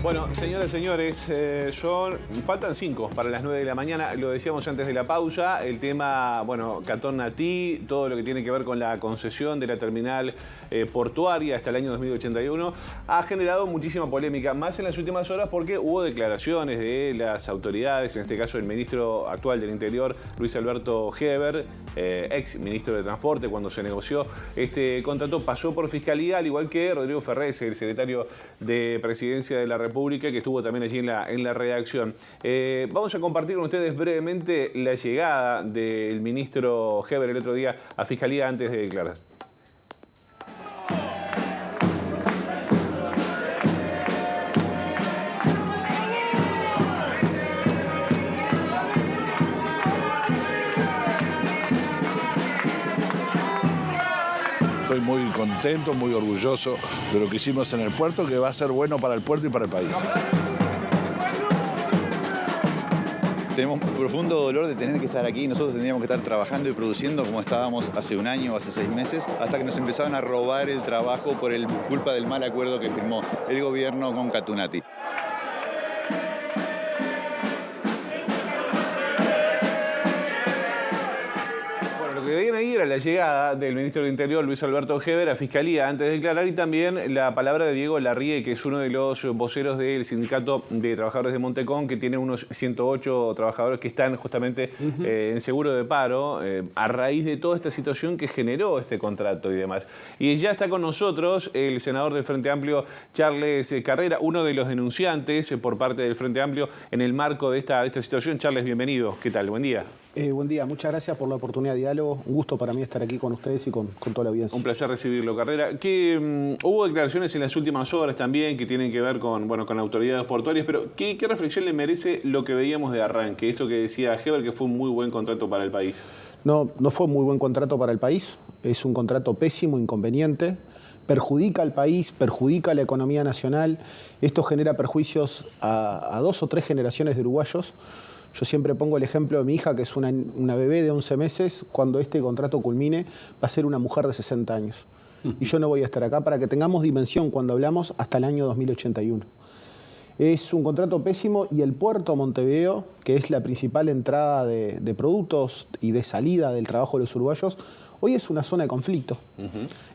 Bueno, señoras y señores, faltan 5 para las 9 de la mañana. Lo decíamos antes de la pausa, el tema, bueno, Catón Natí, todo lo que tiene que ver con la concesión de la terminal portuaria hasta el año 2081, ha generado muchísima polémica, más en las últimas horas porque hubo declaraciones de las autoridades, en este caso el ministro actual del Interior, Luis Alberto Heber, ex ministro de Transporte, cuando se negoció este contrato, pasó por Fiscalía, al igual que Rodrigo Ferrés, el secretario de Presidencia de la República, que estuvo también allí en la redacción. Vamos a compartir con ustedes brevemente la llegada del ministro Heber el otro día a Fiscalía antes de declarar. Estoy muy contento, muy orgulloso de lo que hicimos en el puerto, que va a ser bueno para el puerto y para el país. Tenemos un profundo dolor de tener que estar aquí. Nosotros tendríamos que estar trabajando y produciendo como estábamos hace un año o hace 6 meses, hasta que nos empezaron a robar el trabajo por culpa del mal acuerdo que firmó el gobierno con Catón Natí. Lo que veían ahí era la llegada del ministro del Interior, Luis Alberto Heber, a Fiscalía antes de declarar, y también la palabra de Diego Larrie, que es uno de los voceros del Sindicato de Trabajadores de Montecón, que tiene unos 108 trabajadores que están justamente en seguro de paro a raíz de toda esta situación que generó este contrato y demás. Y ya está con nosotros el senador del Frente Amplio, Charles Carrera, uno de los denunciantes por parte del Frente Amplio en el marco de esta situación. Charles, bienvenido. ¿Qué tal? Buen día. Buen día, muchas gracias por la oportunidad de diálogo. Un gusto para mí estar aquí con ustedes y con toda la audiencia. Un placer recibirlo, Carrera. Hubo declaraciones en las últimas horas también que tienen que ver con autoridades portuarias, pero ¿qué reflexión le merece lo que veíamos de arranque? Esto que decía Heber, que fue un muy buen contrato para el país. No fue un muy buen contrato para el país. Es un contrato pésimo, inconveniente. Perjudica al país, perjudica a la economía nacional. Esto genera perjuicios a 2 o 3 generaciones de uruguayos. Yo siempre pongo el ejemplo de mi hija, que es una bebé de 11 meses. Cuando este contrato culmine, va a ser una mujer de 60 años. Y yo no voy a estar acá para que tengamos dimensión cuando hablamos hasta el año 2081. Es un contrato pésimo y el puerto Montevideo, que es la principal entrada de productos y de salida del trabajo de los uruguayos, hoy es una zona de conflicto.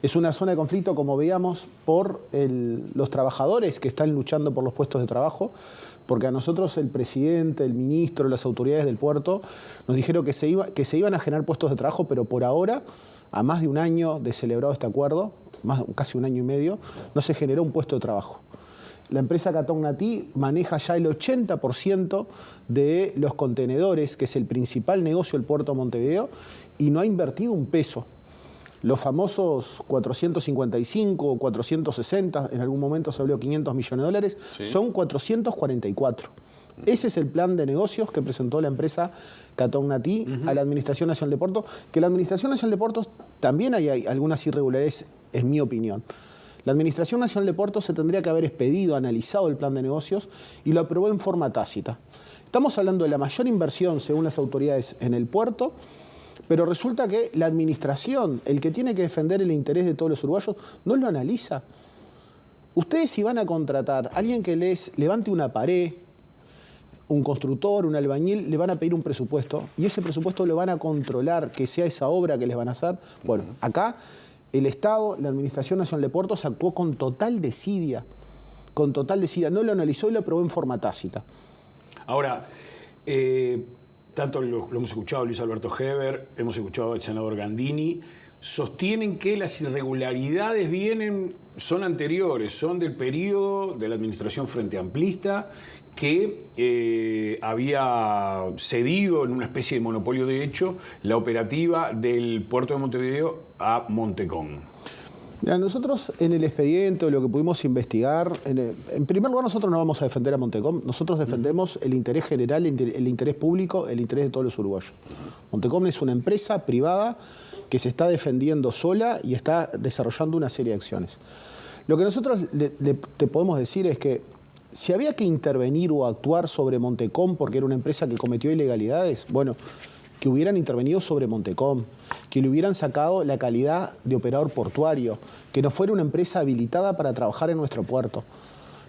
Es una zona de conflicto, como veíamos, por los trabajadores que están luchando por los puestos de trabajo, porque a nosotros el presidente, el ministro, las autoridades del puerto nos dijeron que se iban a generar puestos de trabajo, pero por ahora, a más de un año de celebrado este acuerdo, casi un año y medio, no se generó un puesto de trabajo. La empresa Catón Natí maneja ya el 80% de los contenedores, que es el principal negocio del puerto de Montevideo, y no ha invertido un peso. Los famosos 455 o 460, en algún momento se habló de 500 millones de dólares, ¿sí? Son 444. Ese es el plan de negocios que presentó la empresa Catón Natí a la Administración Nacional de Puertos, que la Administración Nacional de Puertos también hay algunas irregularidades, en mi opinión. La Administración Nacional de Puertos se tendría que haber expedido, analizado el plan de negocios y lo aprobó en forma tácita. Estamos hablando de la mayor inversión, según las autoridades, en el puerto, pero resulta que la administración, el que tiene que defender el interés de todos los uruguayos, no lo analiza. Ustedes, si van a contratar a alguien que les levante una pared, un constructor, un albañil, le van a pedir un presupuesto y ese presupuesto lo van a controlar, que sea esa obra que les van a hacer. Bueno, acá el Estado, la Administración Nacional de Puertos, actuó con total desidia. No lo analizó y lo aprobó en forma tácita. Ahora, tanto lo hemos escuchado a Luis Alberto Heber, hemos escuchado al senador Gandini, sostienen que las irregularidades son anteriores, son del periodo de la administración frente amplista, que había cedido en una especie de monopolio de hecho la operativa del puerto de Montevideo a Montecón. Mira, nosotros en el expediente o lo que pudimos investigar, en primer lugar nosotros no vamos a defender a Montecón, nosotros defendemos el interés general, el interés público, el interés de todos los uruguayos. Montecón es una empresa privada que se está defendiendo sola y está desarrollando una serie de acciones. Lo que nosotros te podemos decir es que si había que intervenir o actuar sobre Montecón porque era una empresa que cometió ilegalidades, bueno, que hubieran intervenido sobre Montecón, que le hubieran sacado la calidad de operador portuario, que no fuera una empresa habilitada para trabajar en nuestro puerto.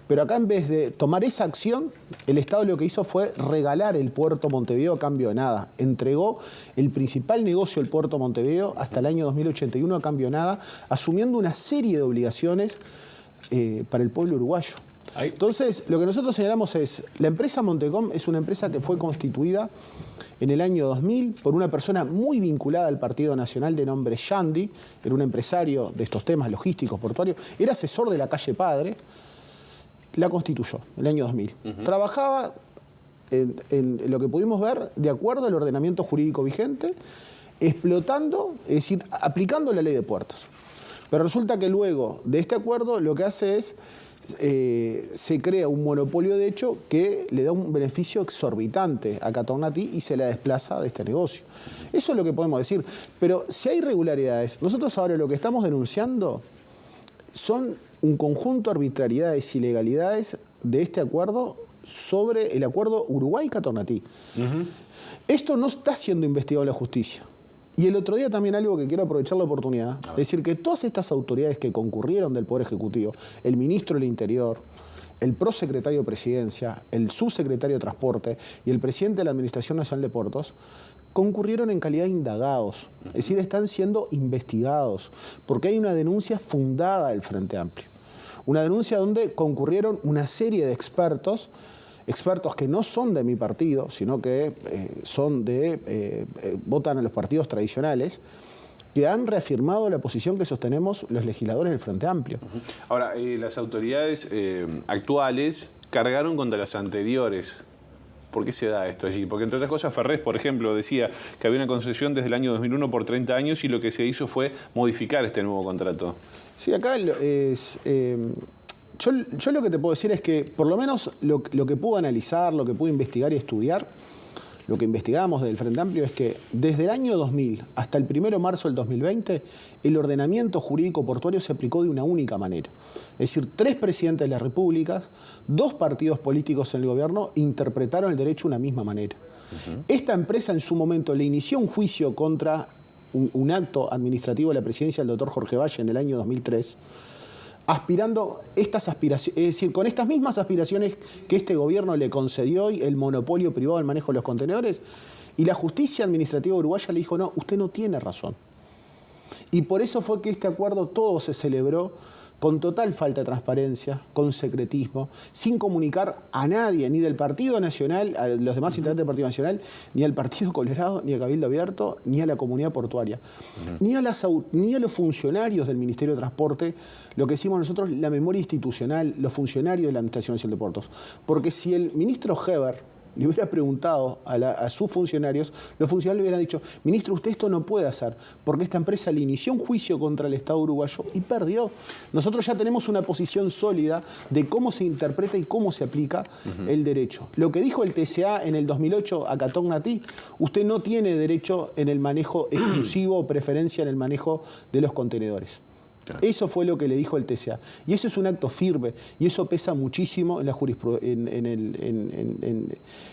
Pero acá, en vez de tomar esa acción, el Estado lo que hizo fue regalar el puerto Montevideo a cambio de nada. Entregó el principal negocio del puerto Montevideo hasta el año 2081 a cambio de nada, asumiendo una serie de obligaciones para el pueblo uruguayo. Entonces, lo que nosotros señalamos es, la empresa Montecom es una empresa que fue constituida en el año 2000 por una persona muy vinculada al Partido Nacional de nombre Yandi, era un empresario de estos temas logísticos, portuarios, era asesor de la calle Padre, la constituyó en el año 2000. Trabajaba, en lo que pudimos ver, de acuerdo al ordenamiento jurídico vigente, explotando, es decir, aplicando la ley de puertos. Pero resulta que luego de este acuerdo lo que hace es, se crea un monopolio de hecho que le da un beneficio exorbitante a Catonati y se la desplaza de este negocio. Eso es lo que podemos decir. Pero si hay irregularidades, nosotros ahora lo que estamos denunciando son un conjunto de arbitrariedades y ilegalidades de este acuerdo sobre el acuerdo Uruguay-Catonati. Esto no está siendo investigado en la justicia. Y el otro día también algo que quiero aprovechar la oportunidad, es decir, que todas estas autoridades que concurrieron del Poder Ejecutivo, el ministro del Interior, el prosecretario de Presidencia, el subsecretario de Transporte y el presidente de la Administración Nacional de Puertos, concurrieron en calidad de indagados, es decir, están siendo investigados, porque hay una denuncia fundada del Frente Amplio. Una denuncia donde concurrieron una serie de expertos que no son de mi partido, sino que votan a los partidos tradicionales, que han reafirmado la posición que sostenemos los legisladores del Frente Amplio. Ahora, las autoridades actuales cargaron contra las anteriores. ¿Por qué se da esto allí? Porque, entre otras cosas, Ferrés, por ejemplo, decía que había una concesión desde el año 2001 por 30 años y lo que se hizo fue modificar este nuevo contrato. Sí, acá es... Yo lo que te puedo decir es que, por lo menos, lo que pude analizar, lo que pude investigar y estudiar, lo que investigamos del Frente Amplio es que desde el año 2000 hasta el 1 de marzo del 2020, el ordenamiento jurídico portuario se aplicó de una única manera. Es decir, 3 presidentes de las repúblicas, 2 partidos políticos en el gobierno interpretaron el derecho de una misma manera. Esta empresa en su momento le inició un juicio contra un acto administrativo de la presidencia del doctor Jorge Valle en el año 2003, aspirando estas aspiraciones, es decir, con estas mismas aspiraciones que este gobierno le concedió hoy, el monopolio privado del manejo de los contenedores, y la justicia administrativa uruguaya le dijo, no, usted no tiene razón. Y por eso fue que este acuerdo todo se celebró con total falta de transparencia, con secretismo, sin comunicar a nadie, ni del Partido Nacional, a los demás integrantes del Partido Nacional, ni al Partido Colorado, ni a Cabildo Abierto, ni a la comunidad portuaria, ni a los funcionarios del Ministerio de Transporte, lo que decimos nosotros, la memoria institucional, los funcionarios de la Administración Nacional de Puertos. Porque si el ministro Heber le hubiera preguntado a sus funcionarios, los funcionarios le hubieran dicho, ministro, usted esto no puede hacer, porque esta empresa le inició un juicio contra el Estado uruguayo y perdió. Nosotros ya tenemos una posición sólida de cómo se interpreta y cómo se aplica el derecho. Lo que dijo el TCA en el 2008 a Catonati, usted no tiene derecho en el manejo exclusivo o preferencia en el manejo de los contenedores. Claro. Eso fue lo que le dijo el TCA. Y eso es un acto firme. Y eso pesa muchísimo en la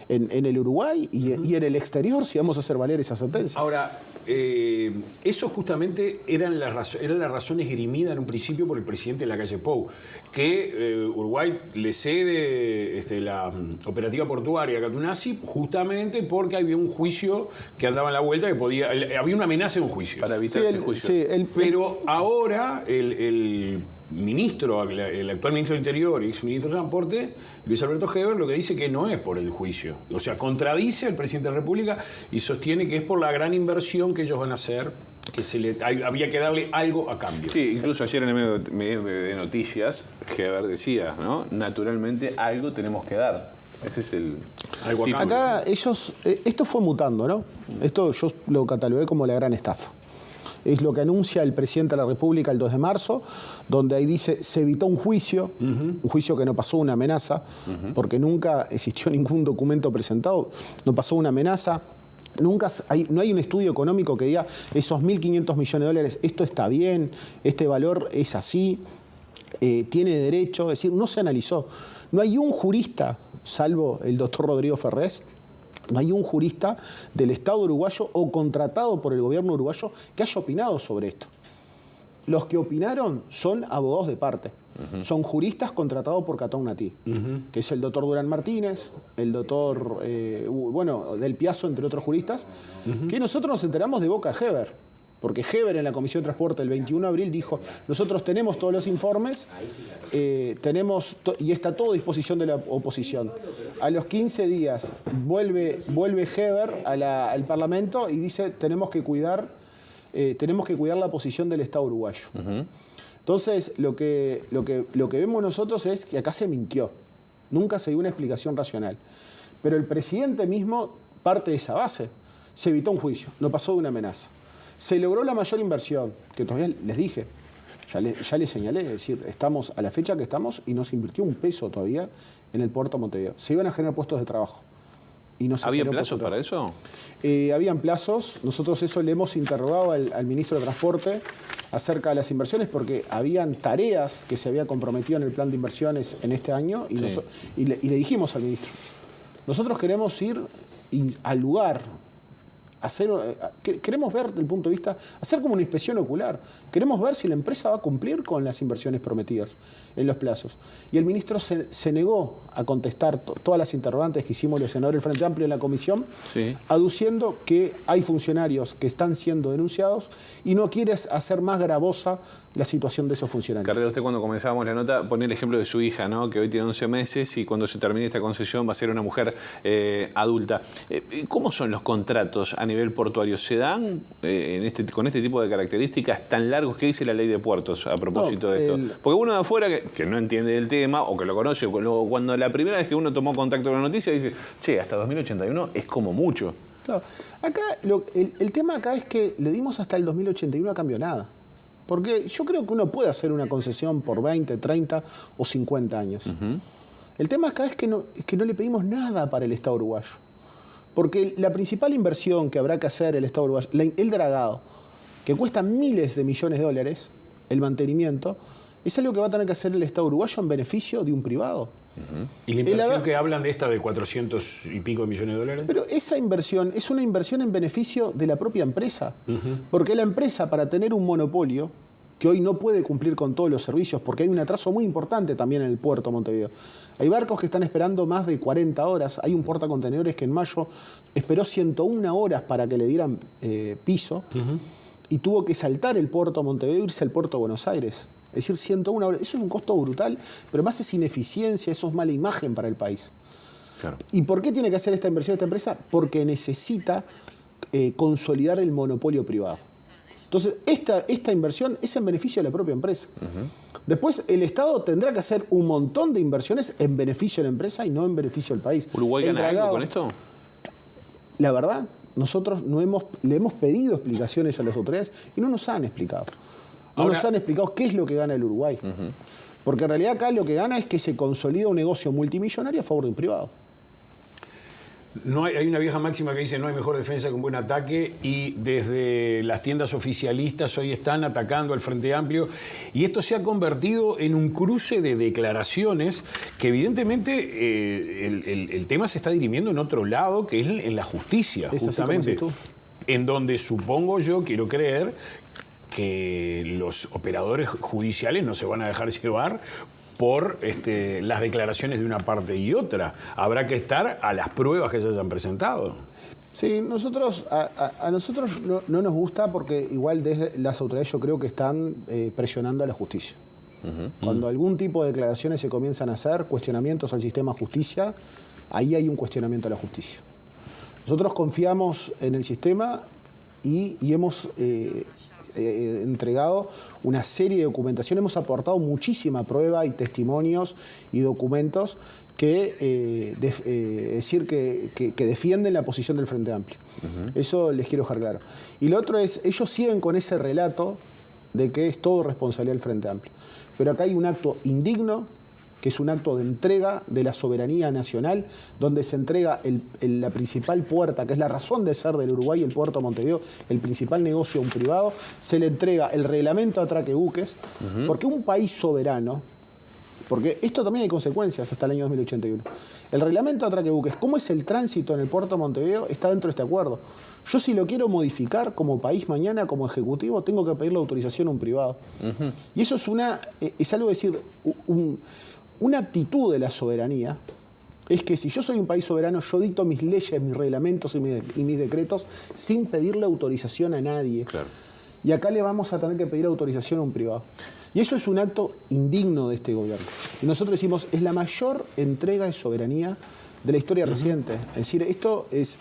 en el Uruguay y en el exterior, si vamos a hacer valer esa sentencia. Ahora, eso justamente eran las razones esgrimidas en un principio por el presidente de la calle Pou, que Uruguay le cede la operativa portuaria a Catonati justamente porque había un juicio que andaba en la vuelta, que había una amenaza de un juicio. Para evitar ese juicio. Pero ahora el actual ministro del Interior y exministro de Transporte, Luis Alberto Heber, lo que dice que no es por el juicio. O sea, contradice al presidente de la República y sostiene que es por la gran inversión que ellos van a hacer, que había que darle algo a cambio. Sí, incluso ayer en el medio de noticias, Heber decía, ¿no? Naturalmente algo tenemos que dar. Ese es el... Algo a cambio. Acá esto fue mutando, ¿no? Esto yo lo catalogué como la gran estafa. Es lo que anuncia el presidente de la República el 2 de marzo, donde ahí dice, se evitó un juicio que no pasó una amenaza, porque nunca existió ningún documento presentado, no pasó una amenaza, no hay un estudio económico que diga, esos 1.500 millones de dólares, esto está bien, este valor es así, tiene derecho, es decir, no se analizó. No hay un jurista, salvo el doctor Rodrigo Ferrés, no hay un jurista del Estado uruguayo o contratado por el gobierno uruguayo que haya opinado sobre esto. Los que opinaron son abogados de parte. Son juristas contratados por Catón Natí, que es el doctor Durán Martínez, el doctor, Del Piazzo, entre otros juristas, que nosotros nos enteramos de boca de Heber. Porque Heber en la Comisión de Transporte el 21 de abril dijo, nosotros tenemos todos los informes, y está todo a disposición de la oposición. A los 15 días vuelve Heber al Parlamento y dice, tenemos que cuidar la posición del Estado uruguayo. Entonces, lo que vemos nosotros es que acá se mintió. Nunca se dio una explicación racional. Pero el presidente mismo parte de esa base. Se evitó un juicio, no pasó de una amenaza. Se logró la mayor inversión, que todavía les dije, ya les señalé, es decir, estamos a la fecha que estamos y no se invirtió un peso todavía en el puerto de Montevideo. Se iban a generar puestos de trabajo. Y no se ¿Había plazos para eso? Habían plazos. Nosotros eso le hemos interrogado al ministro de Transporte acerca de las inversiones porque habían tareas que se había comprometido en el plan de inversiones en este año y le dijimos al ministro, nosotros queremos ir al lugar, queremos ver desde el punto de vista, hacer como una inspección ocular. Queremos ver si la empresa va a cumplir con las inversiones prometidas en los plazos. Y el ministro se negó a contestar todas las interrogantes que hicimos los senadores del Frente Amplio en la comisión, aduciendo que hay funcionarios que están siendo denunciados y no quiere hacer más gravosa la situación de esos funcionarios. Carrera, usted cuando comenzábamos la nota ponía el ejemplo de su hija, ¿no? Que hoy tiene 11 meses y cuando se termine esta concesión va a ser una mujer adulta. ¿Cómo son los contratos a nivel portuario? ¿Se dan con este tipo de características tan largos? ¿Qué dice la ley de puertos a propósito de esto? Porque uno de afuera que no entiende del tema o que lo conoce, cuando la primera vez que uno tomó contacto con la noticia dice, che, hasta 2081 es como mucho. Claro. Acá el tema acá es que le dimos hasta el 2081 a cambio nada. Porque yo creo que uno puede hacer una concesión por 20, 30 o 50 años. El tema acá es que no le pedimos nada para el Estado uruguayo. Porque la principal inversión que habrá que hacer el Estado uruguayo, el dragado, que cuesta miles de millones de dólares, el mantenimiento, es algo que va a tener que hacer el Estado uruguayo en beneficio de un privado. ¿Y la inversión que hablan de esta de 400 y pico millones de dólares? Pero esa inversión es una inversión en beneficio de la propia empresa. Porque la empresa, para tener un monopolio, que hoy no puede cumplir con todos los servicios, porque hay un atraso muy importante también en el puerto de Montevideo. Hay barcos que están esperando más de 40 horas. Hay un portacontenedores que en mayo esperó 101 horas para que le dieran piso y tuvo que saltar el puerto de Montevideo e irse al puerto de Buenos Aires. Es decir, 101 horas. Eso es un costo brutal, pero más es ineficiencia, eso es mala imagen para el país. Claro. ¿Y por qué tiene que hacer esta inversión esta empresa? Porque necesita consolidar el monopolio privado. Entonces, esta inversión es en beneficio de la propia empresa. Después, el Estado tendrá que hacer un montón de inversiones en beneficio de la empresa y no en beneficio del país. ¿Uruguay gana algo con esto? La verdad, nosotros le hemos pedido explicaciones a las autoridades y no nos han explicado. No nos han explicado qué es lo que gana el Uruguay. Porque en realidad acá lo que gana es que se consolida un negocio multimillonario a favor de un privado. No hay una vieja máxima que dice no hay mejor defensa que un buen ataque y desde las tiendas oficialistas hoy están atacando al Frente Amplio y esto se ha convertido en un cruce de declaraciones que evidentemente el tema se está dirimiendo en otro lado que es en la justicia, justamente. En donde supongo yo, quiero creer, que los operadores judiciales no se van a dejar llevar por las declaraciones de una parte y otra. Habrá que estar a las pruebas que se hayan presentado. Sí, a nosotros no nos gusta porque igual desde las autoridades yo creo que están presionando a la justicia. Cuando algún tipo de declaraciones se comienzan a hacer, cuestionamientos al sistema de justicia, ahí hay un cuestionamiento a la justicia. Nosotros confiamos en el sistema y hemos entregado una serie de documentación, hemos aportado muchísima prueba y testimonios y documentos que defienden la posición del Frente Amplio. Eso les quiero dejar claro. Y lo otro es, ellos siguen con ese relato de que es todo responsabilidad del Frente Amplio. Pero acá hay un acto indigno, que es un acto de entrega de la soberanía nacional, donde se entrega la principal puerta, que es la razón de ser del Uruguay, el puerto de Montevideo, el principal negocio a un privado, se le entrega el reglamento de atraque buques, porque un país soberano, porque esto también hay consecuencias hasta el año 2081. El reglamento de atraque de buques, cómo es el tránsito en el puerto de Montevideo, está dentro de este acuerdo. Yo si lo quiero modificar como país mañana, como ejecutivo, tengo que pedir la autorización a un privado. Y eso es algo, decir, una actitud de la soberanía. Es que si yo soy un país soberano, yo dicto mis leyes, mis reglamentos y mis decretos sin pedirle autorización a nadie. Claro. Y acá le vamos a tener que pedir autorización a un privado. Y eso es un acto indigno de este gobierno. Y nosotros decimos, es la mayor entrega de soberanía de la historia reciente. Es decir, esto es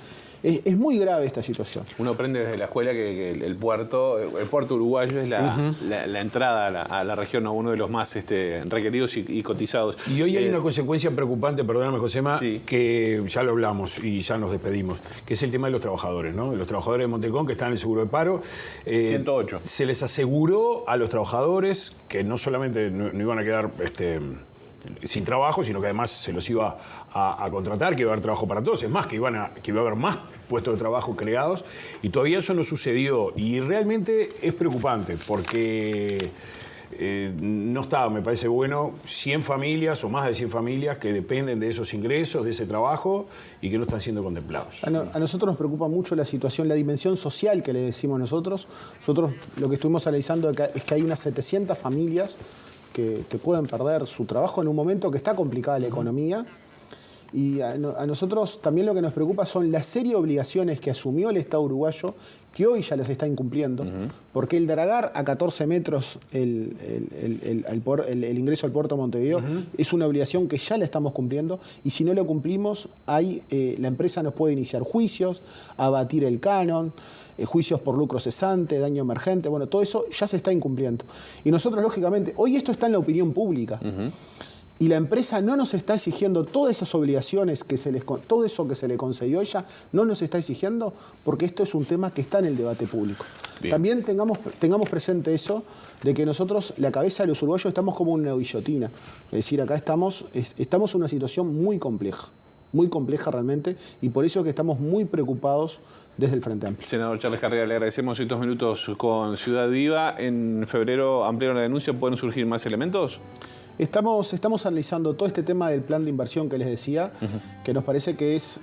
muy grave esta situación. Uno aprende desde la escuela que el puerto uruguayo es la entrada a la región, uno de los más requeridos y cotizados. Y hoy hay una consecuencia preocupante, perdóname, Josema, sí, que ya lo hablamos y ya nos despedimos, que es el tema de los trabajadores, ¿no? Los trabajadores de Montecón que están en el seguro de paro. 108. Se les aseguró a los trabajadores que no solamente no iban a quedar sin trabajo, sino que además se los iba a contratar, que iba a haber trabajo para todos. Es más, que iba a haber más puestos de trabajo creados, y todavía eso no sucedió. Y realmente es preocupante, porque no está, me parece bueno, 100 familias o más de 100 familias que dependen de esos ingresos, de ese trabajo, y que no están siendo contemplados. A nosotros nos preocupa mucho la situación, la dimensión social que le decimos nosotros. Nosotros lo que estuvimos analizando es que hay unas 700 familias que pueden perder su trabajo en un momento que está complicada la economía. Y a nosotros también lo que nos preocupa son la serie de obligaciones que asumió el Estado uruguayo, que hoy ya las está incumpliendo, porque el dragar a 14 metros el ingreso al puerto de Montevideo es una obligación que ya la estamos cumpliendo, y si no lo cumplimos, la empresa nos puede iniciar juicios, abatir el canon, juicios por lucro cesante, daño emergente, bueno, todo eso ya se está incumpliendo. Y nosotros, lógicamente, hoy esto está en la opinión pública. Y la empresa no nos está exigiendo todas esas obligaciones, todo eso que se le concedió a ella, no nos está exigiendo, porque esto es un tema que está en el debate público. Bien. También tengamos presente eso, de que nosotros, la cabeza de los uruguayos, estamos como una guillotina. Es decir, acá estamos en una situación muy compleja realmente, y por eso es que estamos muy preocupados desde el Frente Amplio. Senador Charles Carriga, le agradecemos estos minutos con Ciudad Viva. En febrero ampliaron la denuncia, ¿pueden surgir más elementos? Estamos analizando todo este tema del plan de inversión que les decía, que nos parece que es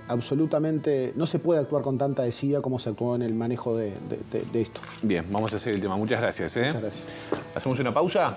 absolutamente... No se puede actuar con tanta desidia como se actuó en el manejo de esto. Bien, vamos a hacer el tema. Muchas gracias. Muchas gracias. ¿Hacemos una pausa?